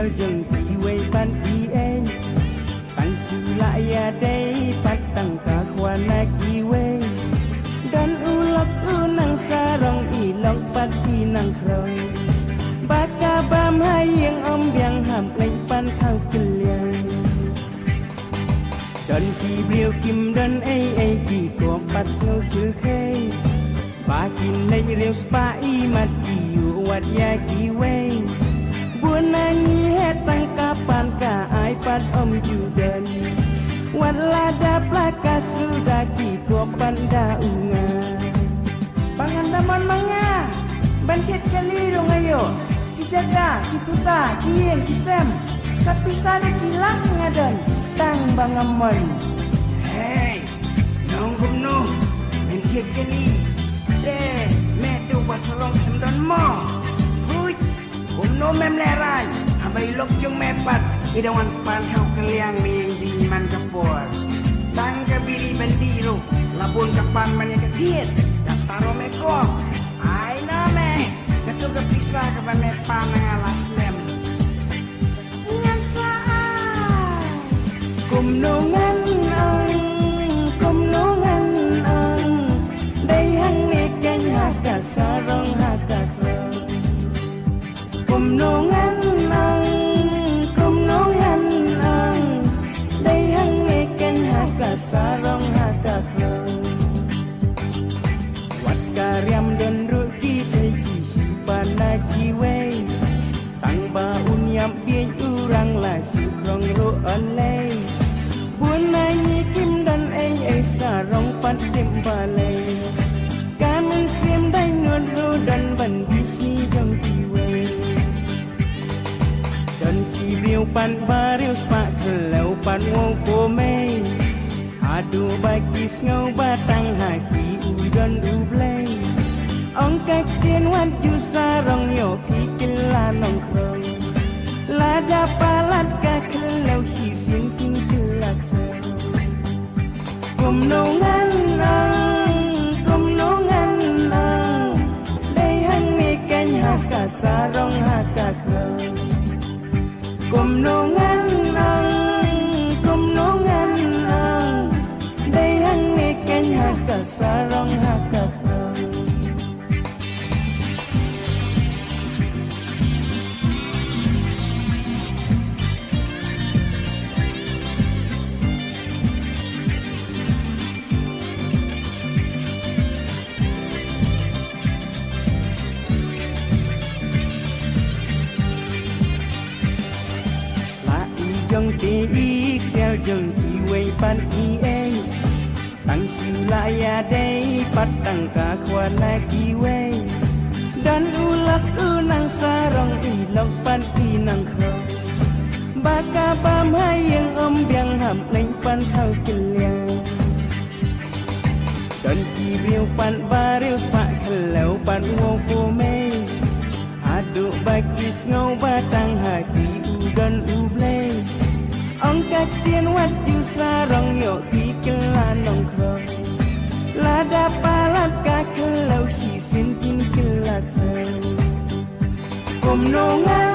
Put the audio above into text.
sel jeng kiwe pan ie pan sula ya dei patang kakwana kiwe dan ulak unang sarong ilok pati nang krong baka bam hayang ombyang ham leng pan khau keliang dan ki biêu kim dan ai ki ko pat snow silke bakin nei riu spa i mat ki wat ya ki we buồn nani het tang kapan ka ai pat om judan wat lada plaka sudah ki ko panda unga pangandaman manga banket kali dong ayo kijaga kituta kien kisem tapi sada kilang ngadan tang bangamon hey nong gumno banket kali deh metu basalong hendan mo hui gumno mem leran abai lok jung mepat idawan pan hau keliang ming di man kapor tang kabiri bandiru labun kapan manya ketiet taro meko ai na me ketu kepisah kapan me panang lem ngan saai kumnongan kumnongan dai hang ne ken haka sarong haka kumnongan kumnongan dai hang ne ken haka sarong haka karyam dan ruki teki sipana jiwe tang baun yam bien urang la syukrong ro alai buan nai kim dan ai sarong pat tim balai kamen sim dai nuan ro dan ban bisi jong jiwe dan ki biu pan bariu spa kelau pan wo ko me adu bagi ngau batang haki udan ublay ong kakien wan ju sarong yo pikil lanong krong lada palat ka kelau sisin king kelak kumnongan dai hang ni kan haka sarong haka krong kumnongan dai hang ni kan haka sarong haka jong ti sel jong ti wei pan ie tang sula ya dei patang ka khwana ki wei dan ulak unang sarong ilok pan inang kho baka bam hayang ombyang ham leng pan thau keliang dan ki biu pan bariu pa kelau pan wo ko me aduk bakis ngau batang hati udan ublay ong kakien wat ju sarong yo pikil lanong krong lada palat ka kelau sisin king kelak kumnongan